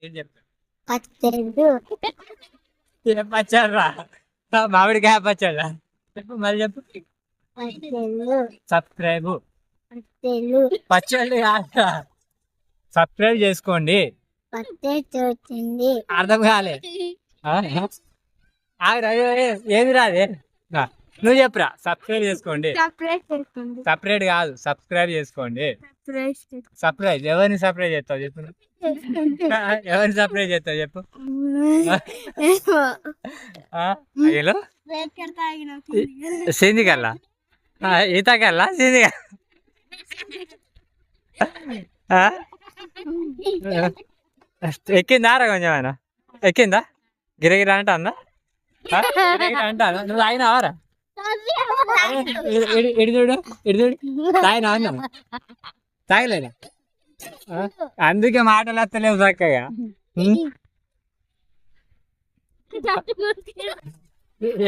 ఏం చెప్పు పచ్చళ్ళు ఏం పచ్చడ్రా మామిడికాయ పచ్చడ్రా చెప్పు మళ్ళీ చెప్పు పచ్చళ్ళు సబ్స్క్రైబ్ పచ్చళ్ళు పచ్చళ్ళు కాదురా. సబ్స్క్రైబ్ చేసుకోండి. పచ్చడి చూసింది అర్థం కాలే ఏది రాదే నువ్వు చెప్పురా. సబ్స్క్రైబ్ చేసుకోండి. సపరేట్ కాదు, సబ్స్క్రైబ్ చేసుకోండి. సర్ప్రైజ్ ఎవరిని సర్ప్రైజ్ చేస్తావు చెప్పు నువ్వు? ఎవరిని సర్ప్రైజ్ చేస్తావు చెప్పు. హలో సింధికల్లా ఈతకల్లా సింధిక ఎక్కిందా రా కొంచెం ఆయన ఎక్కిందా గిరగిర అంట అందా అంటాను నువ్వు తాగినావారా ఇడిదుడు తాగినా అన్నా తాగలేదా అందుకే మాటలు వస్తలేవు చక్కగా.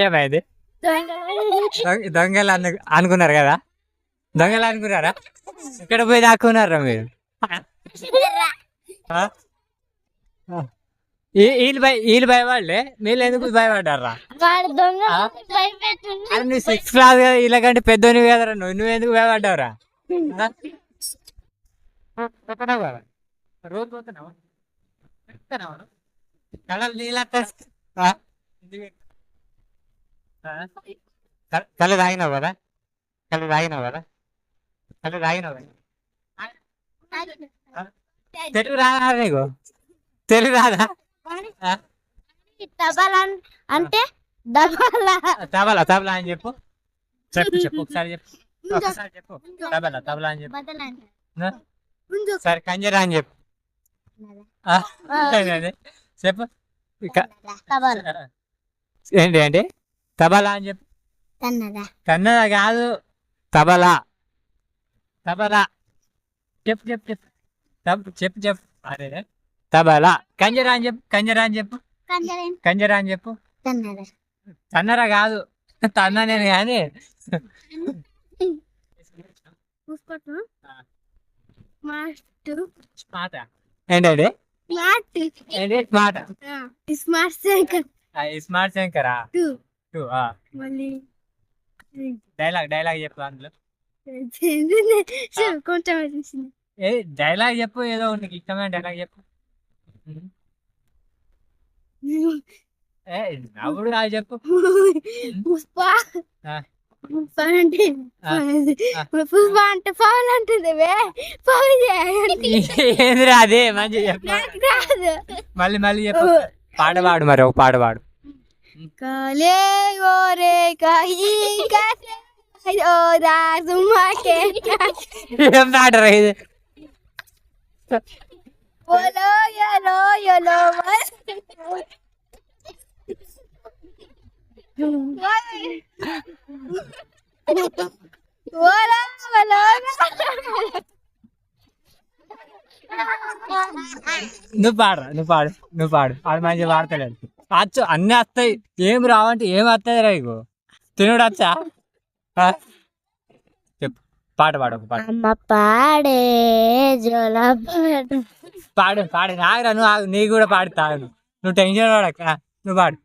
ఏమైంది దొంగలు అనుకున్నారు కదా దొంగలు అనుకున్నారా ఇక్కడ పోయి దాక్కున్నారా మీరు వీళ్ళు భయపడలే మీరు ఎందుకు భయపడ్డారా అరే నువ్వు 6th క్లాస్ కదా వీళ్ళకంటే పెద్దోని కదరా నువ్వెందుకు భయపడ్డావురా రోజు పోతున్నావా కళలు నీళ్ళ కళ్ళు తాగినావు కదా కళ్ళు తాగినావు కదా కళ్ళు తాగినావు కదా తెలుగు రాదా నీకు తెలుగు రాదా అంటే దబాలా తబలా తబలా అని చెప్పు చెప్పు చెప్పు ఒకసారి చెప్పు ఒకసారి చెప్పు తబలా తబలా అని చెప్పు సరే కంజరా అని చెప్పు చెప్పు ఏంటి ఏంటి తబలా అని చెప్పు కన్నడ కాదు తబలా తబలా చెప్పు చెప్పు చెప్పు చెప్పు చెప్పు అరే తబలా కంజరా అని చెప్పు కంజరా అని చెప్పు కంజరా అని చెప్పు తన్నరా కాదు తన్న నేను కానీ స్మార్ట్ ఏంటండి ఏంటి స్మార్ట్ స్మార్ట్ శంకర్ స్మార్ట్ శంకరా టూ మళ్ళీ డైలాగ్ చెప్పు అందులో కొంచెం ఏ డైలాగ్ చెప్పు ఏదో నీకు ఇష్టమైన డైలాగ్ చెప్పు ఏ నవ్వుడు కాదు చెప్పు పుష్ప అంటే పుష్ప అంటే పవన్ అంటుంది ఏందిరా అదే మంచి చెప్పు మళ్ళీ మళ్ళీ చెప్పు పాట పాడు మరి ఒక పాట పాడు కాలే గోరే ఏం పాటరా ఇది Bolo, yolo, yolo, Bolo, bolo. నువ్వు పాడరా నువ్వు పాడు అది మంచిగా పాడతలేదు అచ్చు అన్నీ వస్తాయి ఏం రావంటే ఏం వస్తుంది రా ఇగో తినుడు వచ్చా చెప్పు పాట పాడు ఒక పాట అమ్మ పాడే జోల పాడు నాగరా నువ్వు నీ కూడా పాడుతా నువ్వు టెన్షన్ పడక నువ్వు పాడు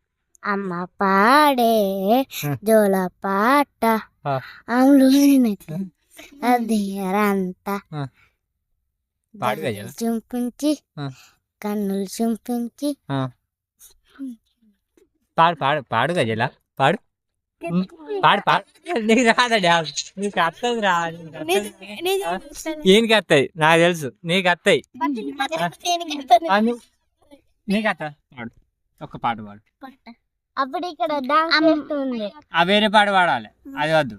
అమ్మ పాడే జోల పాట అమ్ములు అది అంతా చుంపించి కన్నులు చుంపించి పాడు గజల పాడు నీకు రాదా డాన్స్ నీకు వస్తుంది రా ఈయనకి వస్తాయి నాకు తెలుసు నీకు వస్తాయి నీకు వస్తా పాడు ఒక్క పాట పాడు అప్పుడు ఇక్కడ వేరే పాట పాడాలి అది వద్దు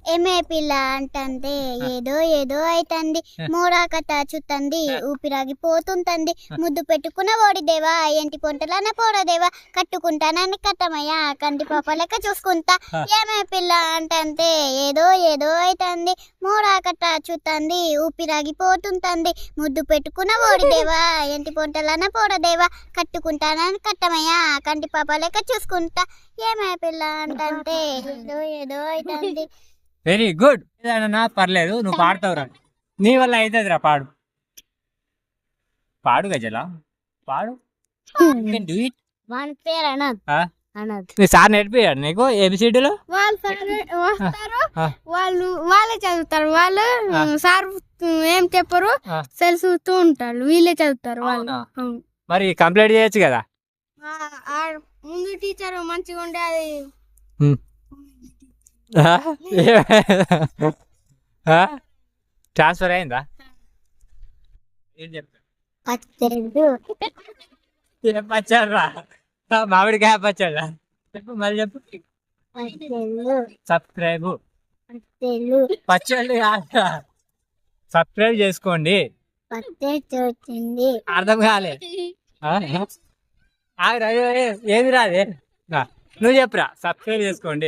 ఏమే పిల్ల అంటే ఏదో ఏదో అయితంది మోరాకట చుత్తంది ఊపిరాగిపోతుంటంది ముద్దు పెట్టుకున్న ఓడిదేవా ఎంటి పొంటలన పోడదేవా కట్టుకుంటానని కట్టమయ్యా కంటి పాప లెక్క చూసుకుంటా ఏమే పిల్ల అంటే ఏదో ఏదో అయితంది మోరాకట చుత్తంది ఊపిరాగిపోతుంటంది ముద్దు పెట్టుకున్న ఓడిదేవా ఎంటి పొంటలన పోడదేవా కట్టుకుంటానని కట్టమయ్యా కంటి పాప లెక్క చూసుకుంటా ఏమే పిల్ల అంటే ఏదో ఏదో అయితంది వెరీ గుడ్ ఏదైనా పర్లేదు నువ్వు పాడతావురా నీ వల్ల అవుతుంది రా పాడు గజల పాడు డూ ఇట్. వాని పేరు అనద్ ఆ? అనద్. నీ సార్ నేర్పియాడు నీకు ఏబిసిడీలో? వాళ్ళు వస్తారు, వాళ్ళే చదువుతారు. వాళ్ళు సార్ ఏం చెప్పరు, తెలుసుతూ ఉంటారు. వీళ్ళే చదువుతారు వాళ్ళు. అవును. మరి కంప్లీట్ చేయొచ్చు కదా. ముందు టీచర్ మంచిగా ఉండే అది ట్రాన్స్ఫర్ అయిందా? ఏం చెప్తా ఏం పచ్చారా? మామిడికాయ పచ్చడా చెప్పు, మళ్ళీ చెప్పు. సబ్స్క్రైబ్ పచ్చళ్ళు కాదా, సబ్స్క్రైబ్ చేసుకోండి. అర్థం కాలే. ఏది రాదే, నువ్వు చెప్పురా. సబ్స్క్రైబ్ చేసుకోండి.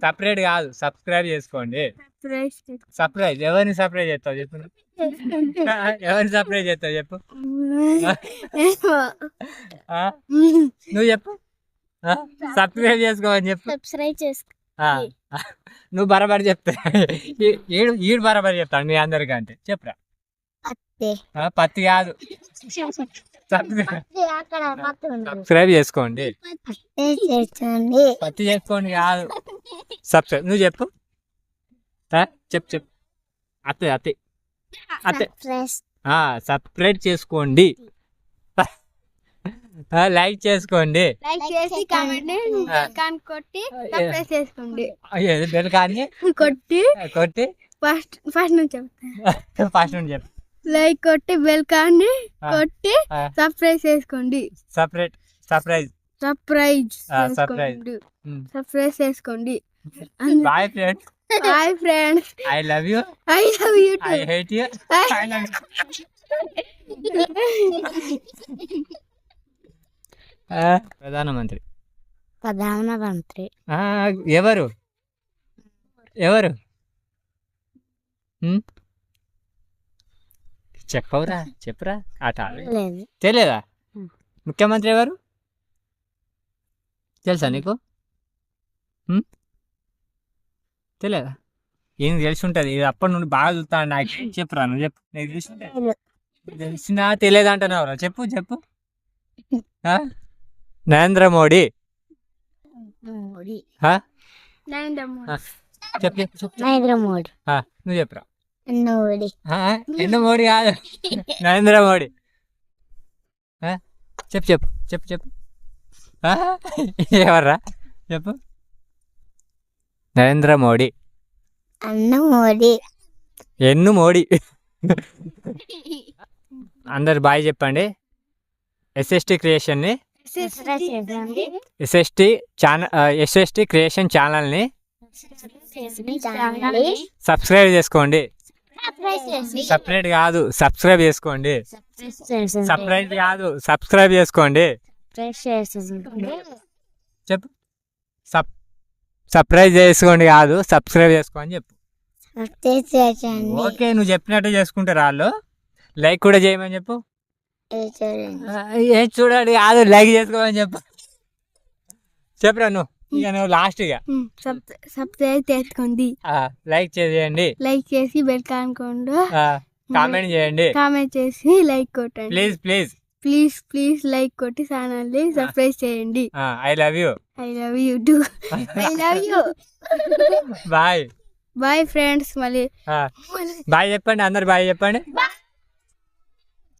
సపరేట్ కాదు, సబ్స్క్రైబ్ చేసుకోండి. సర్ప్రైజ్ ఎవరిని సర్ప్రైజ్ చేస్తావు చెప్పు. ఎవరిని సర్ప్రైజ్ చేస్తావు చెప్పు. నువ్వు చెప్పు. సబ్స్క్రైబ్ చేసుకోమని చెప్పు. సబ్స్క్రైబ్ చేసుకో. నువ్వు బరాబర్ చెప్తా. ఈడు బరాబర్ చెప్తాను మీ అందరికంటే. చెప్పురా. పత్తి కాదు, సబ్స్క్రైబ్ చేసుకోండి. పత్తి చేసుకోండి కాదు, సబ్స్క్రైబ్. నువ్వు చెప్పు. చెప్పు చెప్పు. అత్తే అత్తే అత్తే. సబ్స్క్రైబ్ చేసుకోండి, లైక్ చేసుకోండి, బెల్ కానీ కొట్టి కొట్టి ఫస్ట్ నుంచి చెప్తా. ఫస్ట్ నుండి చెప్పు. లైక్ కొట్టి బెల్ కానీ కొట్టి సబ్స్క్రైబ్ చేసుకోండి. Separate surprise surprise surprise. Subscribe చేసుకోండి. Bye friends. Hi friends. I love you. I love you I hate you. ప్రధానమంత్రి. ప్రధానమంత్రి ఎవరు ఎవరు చెప్పవురా, చెప్పురా. ఆట తెలియదా? ముఖ్యమంత్రి ఎవరు తెలుసా నీకు? తెలియదా? ఏం తెలిసి ఉంటుంది, ఇది అప్పటి నుండి బాగా చూస్తాను. నాకు చెప్పురా, నువ్వు చెప్పు. నీకు తెలిసి తెలిసినా తెలియదు అంటున్నావురా. చెప్పు చెప్పు. నరేంద్ర మోడీ. చెప్పు చెప్పు. నరేంద్ర మోడీ. నువ్వు చెప్పురా. మోడీ. ఎన్నో మోడీ కాదు, నరేంద్ర మోడీ. చెప్పు చెప్పు చెప్పు చెప్పు. ఎవర్రా చెప్పు. నరేంద్ర మోడీ. అన్న మోడీ. ఎన్ను మోడీ. అందరు బాయ్ చెప్పండి. ఎస్ఎస్టీ క్రియేషన్ని, ఎస్ఎస్టీ క్రియేషన్ ఛానల్ని సబ్స్క్రైబ్ చేసుకోండి. సపరేట్ కాదు, సబ్స్క్రైబ్ చేసుకోండి. సపరేట్ కాదు, సబ్స్క్రైబ్ చేసుకోండి. చెప్పు. సర్ప్రైజ్ చేసుకోండి కాదు, సబ్స్క్రైబ్ చేసుకో అని చెప్పు. ఓకే, నువ్వు చెప్పినట్టు చేసుకుంటారు వాళ్ళు. లైక్ కూడా చేయమని చెప్పు. ఏం చూడండి కాదు, లైక్ చేసుకోమని చెప్పు. చెప్పురా నువ్వు. ఇక నువ్వు లాస్ట్ ఇక సబ్స్క్రైబ్ చేసుకోండి, లైక్ చేయండి, లైక్ చేసి బెల్ కానుకోండి, కామెంట్ చేయండి, కామెంట్ చేసి లైక్ కొట్టండి. Please please please please like కొట్టి ఛానల్ని సబ్స్క్రైబ్ చేయండి. I love you. I love you too. I love you. Bye bye friends. మళ్ళీ బాయ్ చెప్పండి, అందరు బాయ్ చెప్పండి.